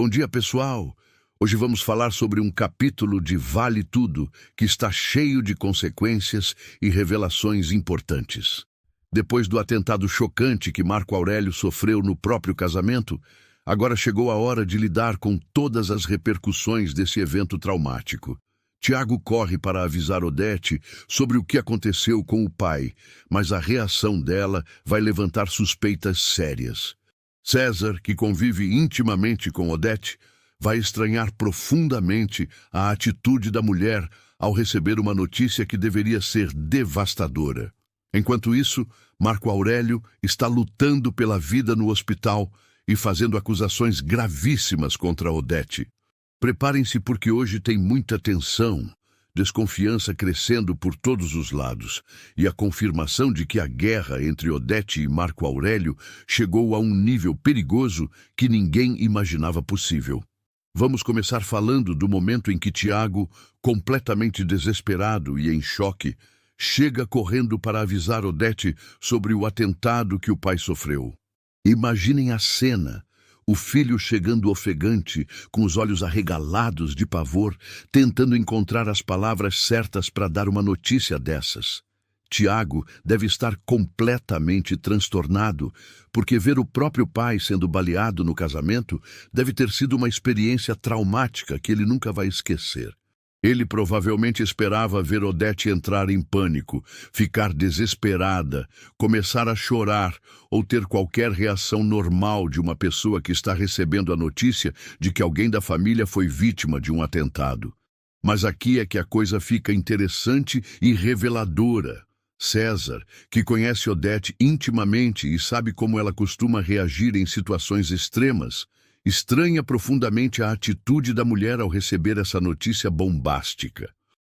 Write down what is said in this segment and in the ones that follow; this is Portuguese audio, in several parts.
Bom dia, pessoal! Hoje vamos falar sobre um capítulo de Vale Tudo que está cheio de consequências e revelações importantes. Depois do atentado chocante que Marco Aurélio sofreu no próprio casamento, agora chegou a hora de lidar com todas as repercussões desse evento traumático. Tiago corre para avisar Odete sobre o que aconteceu com o pai, mas a reação dela vai levantar suspeitas sérias. César, que convive intimamente com Odete, vai estranhar profundamente a atitude da mulher ao receber uma notícia que deveria ser devastadora. Enquanto isso, Marco Aurélio está lutando pela vida no hospital e fazendo acusações gravíssimas contra Odete. Preparem-se porque hoje tem muita tensão, desconfiança crescendo por todos os lados e a confirmação de que a guerra entre Odete e Marco Aurélio chegou a um nível perigoso que ninguém imaginava possível. Vamos começar falando do momento em que Tiago, completamente desesperado e em choque, chega correndo para avisar Odete sobre o atentado que o pai sofreu. Imaginem a cena. O filho chegando ofegante, com os olhos arregalados de pavor, tentando encontrar as palavras certas para dar uma notícia dessas. Tiago deve estar completamente transtornado, porque ver o próprio pai sendo baleado no casamento deve ter sido uma experiência traumática que ele nunca vai esquecer. Ele provavelmente esperava ver Odete entrar em pânico, ficar desesperada, começar a chorar ou ter qualquer reação normal de uma pessoa que está recebendo a notícia de que alguém da família foi vítima de um atentado. Mas aqui é que a coisa fica interessante e reveladora. César, que conhece Odete intimamente e sabe como ela costuma reagir em situações extremas, estranha profundamente a atitude da mulher ao receber essa notícia bombástica.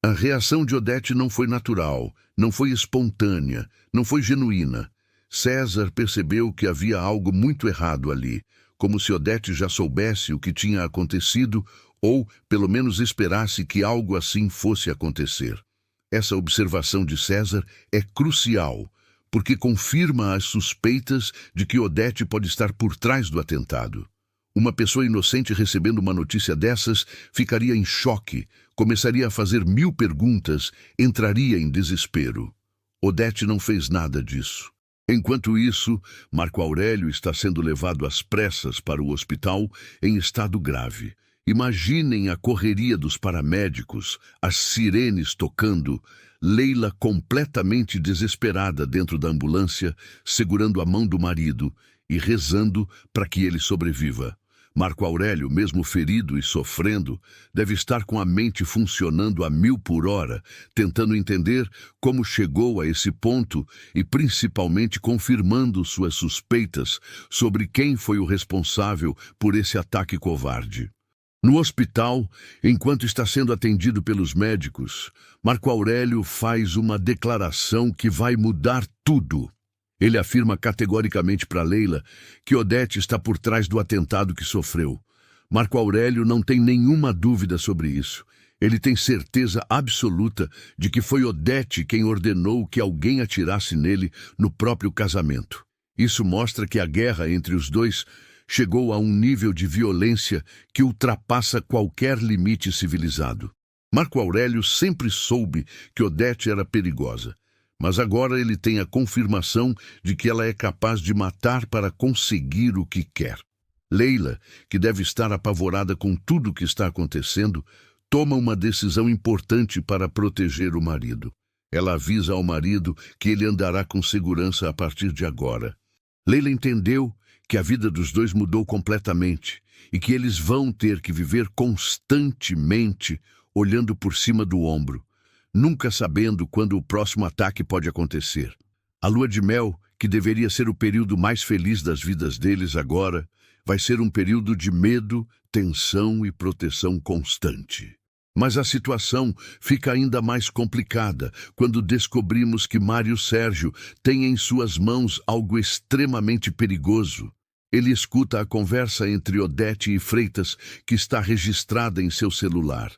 A reação de Odete não foi natural, não foi espontânea, não foi genuína. César percebeu que havia algo muito errado ali, como se Odete já soubesse o que tinha acontecido ou, pelo menos, esperasse que algo assim fosse acontecer. Essa observação de César é crucial, porque confirma as suspeitas de que Odete pode estar por trás do atentado. Uma pessoa inocente recebendo uma notícia dessas ficaria em choque, começaria a fazer 1000 perguntas, entraria em desespero. Odete não fez nada disso. Enquanto isso, Marco Aurélio está sendo levado às pressas para o hospital em estado grave. Imaginem a correria dos paramédicos, as sirenes tocando, Leila completamente desesperada dentro da ambulância, segurando a mão do marido e rezando para que ele sobreviva. Marco Aurélio, mesmo ferido e sofrendo, deve estar com a mente funcionando a 1000 por hora, tentando entender como chegou a esse ponto e principalmente confirmando suas suspeitas sobre quem foi o responsável por esse ataque covarde. No hospital, enquanto está sendo atendido pelos médicos, Marco Aurélio faz uma declaração que vai mudar tudo. Ele afirma categoricamente para Leila que Odete está por trás do atentado que sofreu. Marco Aurélio não tem nenhuma dúvida sobre isso. Ele tem certeza absoluta de que foi Odete quem ordenou que alguém atirasse nele no próprio casamento. Isso mostra que a guerra entre os dois chegou a um nível de violência que ultrapassa qualquer limite civilizado. Marco Aurélio sempre soube que Odete era perigosa, mas agora ele tem a confirmação de que ela é capaz de matar para conseguir o que quer. Leila, que deve estar apavorada com tudo o que está acontecendo, toma uma decisão importante para proteger o marido. Ela avisa ao marido que ele andará com segurança a partir de agora. Leila entendeu que a vida dos dois mudou completamente e que eles vão ter que viver constantemente olhando por cima do ombro, nunca sabendo quando o próximo ataque pode acontecer. A lua de mel, que deveria ser o período mais feliz das vidas deles agora, vai ser um período de medo, tensão e proteção constante. Mas a situação fica ainda mais complicada quando descobrimos que Mário Sérgio tem em suas mãos algo extremamente perigoso. Ele escuta a conversa entre Odete e Freitas, que está registrada em seu celular.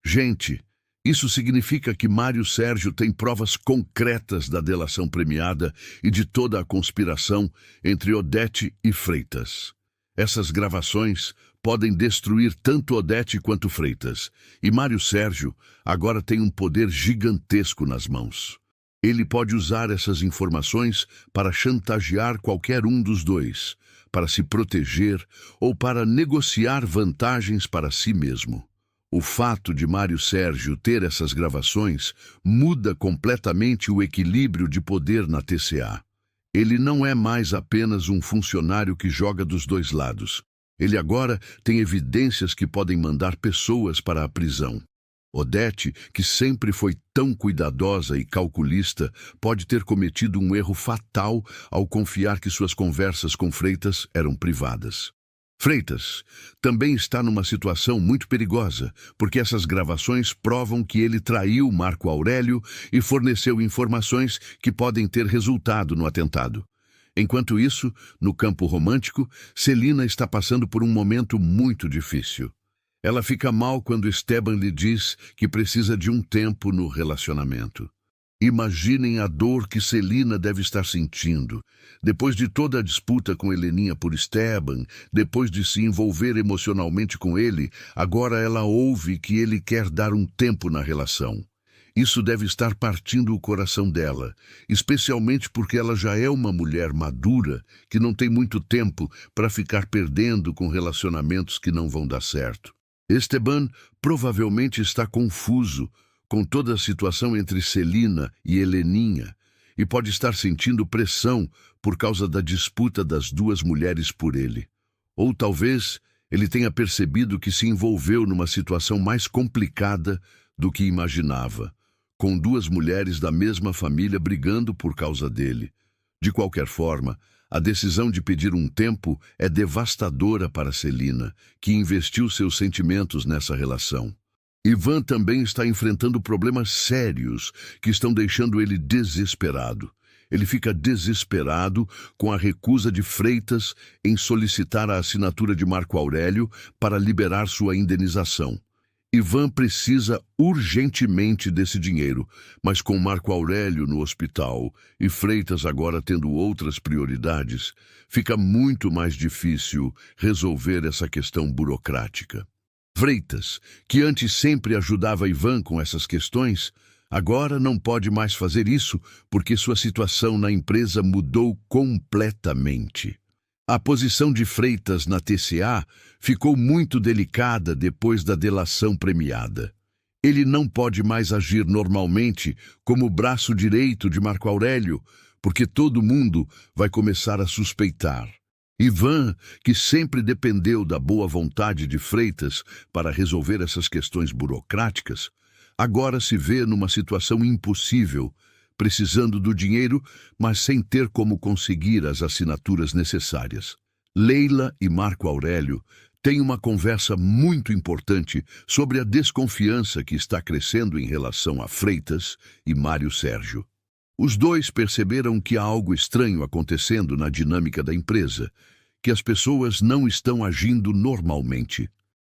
Gente, isso significa que Mário Sérgio tem provas concretas da delação premiada e de toda a conspiração entre Odete e Freitas. Essas gravações podem destruir tanto Odete quanto Freitas, e Mário Sérgio agora tem um poder gigantesco nas mãos. Ele pode usar essas informações para chantagear qualquer um dos dois, para se proteger ou para negociar vantagens para si mesmo. O fato de Mário Sérgio ter essas gravações muda completamente o equilíbrio de poder na TCA. Ele não é mais apenas um funcionário que joga dos dois lados. Ele agora tem evidências que podem mandar pessoas para a prisão. Odete, que sempre foi tão cuidadosa e calculista, pode ter cometido um erro fatal ao confiar que suas conversas com Freitas eram privadas. Freitas também está numa situação muito perigosa, porque essas gravações provam que ele traiu Marco Aurélio e forneceu informações que podem ter resultado no atentado. Enquanto isso, no campo romântico, Celina está passando por um momento muito difícil. Ela fica mal quando Esteban lhe diz que precisa de um tempo no relacionamento. Imaginem a dor que Celina deve estar sentindo. Depois de toda a disputa com Heleninha por Esteban, depois de se envolver emocionalmente com ele, agora ela ouve que ele quer dar um tempo na relação. Isso deve estar partindo o coração dela, especialmente porque ela já é uma mulher madura que não tem muito tempo para ficar perdendo com relacionamentos que não vão dar certo. Esteban provavelmente está confuso com toda a situação entre Celina e Heleninha e pode estar sentindo pressão por causa da disputa das duas mulheres por ele. Ou talvez ele tenha percebido que se envolveu numa situação mais complicada do que imaginava, com duas mulheres da mesma família brigando por causa dele. De qualquer forma, a decisão de pedir um tempo é devastadora para Celina, que investiu seus sentimentos nessa relação. Ivan também está enfrentando problemas sérios que estão deixando ele desesperado. Ele fica desesperado com a recusa de Freitas em solicitar a assinatura de Marco Aurélio para liberar sua indenização. Ivan precisa urgentemente desse dinheiro, mas com Marco Aurélio no hospital e Freitas agora tendo outras prioridades, fica muito mais difícil resolver essa questão burocrática. Freitas, que antes sempre ajudava Ivan com essas questões, agora não pode mais fazer isso porque sua situação na empresa mudou completamente. A posição de Freitas na TCA ficou muito delicada depois da delação premiada. Ele não pode mais agir normalmente como braço direito de Marco Aurélio, porque todo mundo vai começar a suspeitar. Ivan, que sempre dependeu da boa vontade de Freitas para resolver essas questões burocráticas, agora se vê numa situação impossível, precisando do dinheiro, mas sem ter como conseguir as assinaturas necessárias. Leila e Marco Aurélio têm uma conversa muito importante sobre a desconfiança que está crescendo em relação a Freitas e Mário Sérgio. Os dois perceberam que há algo estranho acontecendo na dinâmica da empresa, que as pessoas não estão agindo normalmente.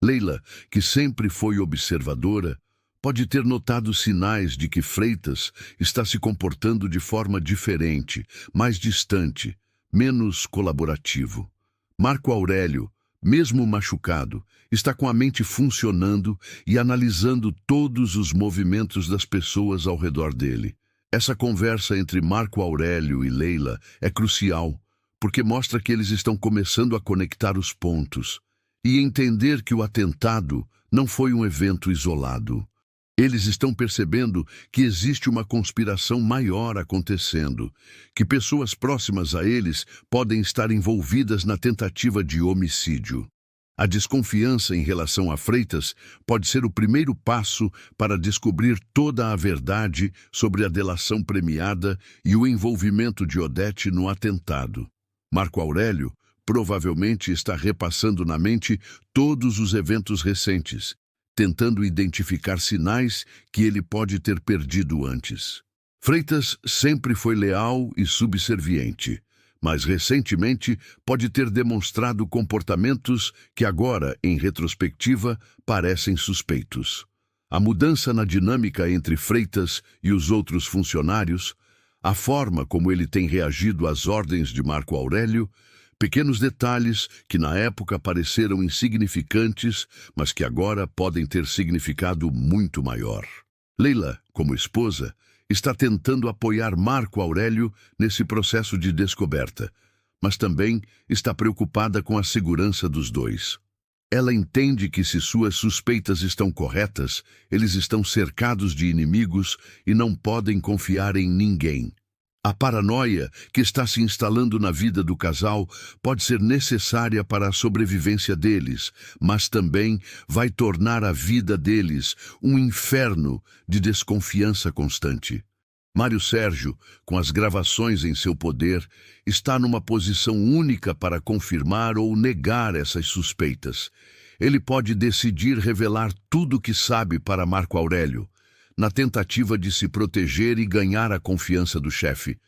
Leila, que sempre foi observadora, pode ter notado sinais de que Freitas está se comportando de forma diferente, mais distante, menos colaborativo. Marco Aurélio, mesmo machucado, está com a mente funcionando e analisando todos os movimentos das pessoas ao redor dele. Essa conversa entre Marco Aurélio e Leila é crucial, porque mostra que eles estão começando a conectar os pontos e entender que o atentado não foi um evento isolado. Eles estão percebendo que existe uma conspiração maior acontecendo, que pessoas próximas a eles podem estar envolvidas na tentativa de homicídio. A desconfiança em relação a Freitas pode ser o primeiro passo para descobrir toda a verdade sobre a delação premiada e o envolvimento de Odete no atentado. Marco Aurélio provavelmente está repassando na mente todos os eventos recentes, tentando identificar sinais que ele pode ter perdido antes. Freitas sempre foi leal e subserviente, mas recentemente pode ter demonstrado comportamentos que agora, em retrospectiva, parecem suspeitos. A mudança na dinâmica entre Freitas e os outros funcionários, a forma como ele tem reagido às ordens de Marco Aurélio, Pequenos detalhes que na época pareceram insignificantes, mas que agora podem ter significado muito maior. Leila, como esposa, está tentando apoiar Marco Aurélio nesse processo de descoberta, mas também está preocupada com a segurança dos dois. Ela entende que se suas suspeitas estão corretas, eles estão cercados de inimigos e não podem confiar em ninguém. A paranoia que está se instalando na vida do casal pode ser necessária para a sobrevivência deles, mas também vai tornar a vida deles um inferno de desconfiança constante. Mário Sérgio, com as gravações em seu poder, está numa posição única para confirmar ou negar essas suspeitas. Ele pode decidir revelar tudo o que sabe para Marco Aurélio, na tentativa de se proteger e ganhar a confiança do chefe.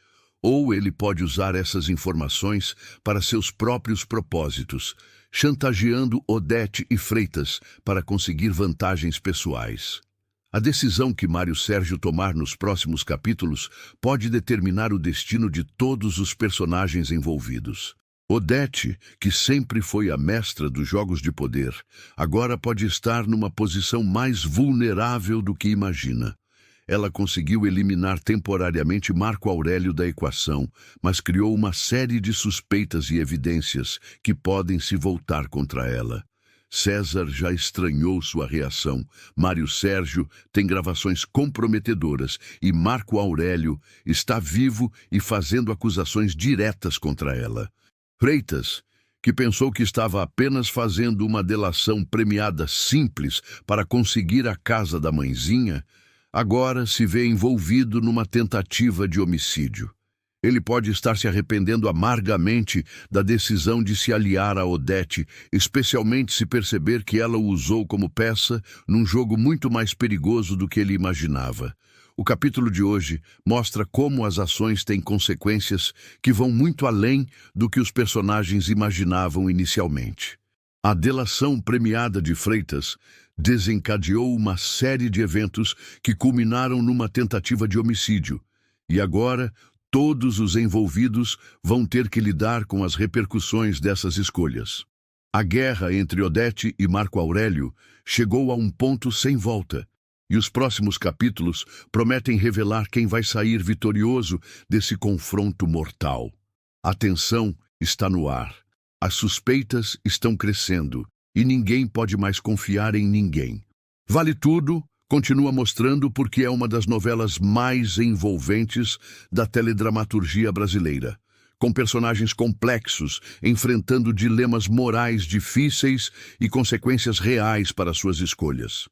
Ou ele pode usar essas informações para seus próprios propósitos, chantageando Odete e Freitas para conseguir vantagens pessoais. A decisão que Mário Sérgio tomar nos próximos capítulos pode determinar o destino de todos os personagens envolvidos. Odete, que sempre foi a mestra dos jogos de poder, agora pode estar numa posição mais vulnerável do que imagina. Ela conseguiu eliminar temporariamente Marco Aurélio da equação, mas criou uma série de suspeitas e evidências que podem se voltar contra ela. César já estranhou sua reação. Mário Sérgio tem gravações comprometedoras e Marco Aurélio está vivo e fazendo acusações diretas contra ela. Freitas, que pensou que estava apenas fazendo uma delação premiada simples para conseguir a casa da mãezinha, agora se vê envolvido numa tentativa de homicídio. Ele pode estar se arrependendo amargamente da decisão de se aliar a Odete, especialmente se perceber que ela o usou como peça num jogo muito mais perigoso do que ele imaginava. O capítulo de hoje mostra como as ações têm consequências que vão muito além do que os personagens imaginavam inicialmente. A delação premiada de Freitas desencadeou uma série de eventos que culminaram numa tentativa de homicídio, e agora todos os envolvidos vão ter que lidar com as repercussões dessas escolhas. A guerra entre Odete e Marco Aurélio chegou a um ponto sem volta, e os próximos capítulos prometem revelar quem vai sair vitorioso desse confronto mortal. A tensão está no ar, as suspeitas estão crescendo, e ninguém pode mais confiar em ninguém. Vale Tudo continua mostrando porque é uma das novelas mais envolventes da teledramaturgia brasileira, com personagens complexos, enfrentando dilemas morais difíceis e consequências reais para suas escolhas.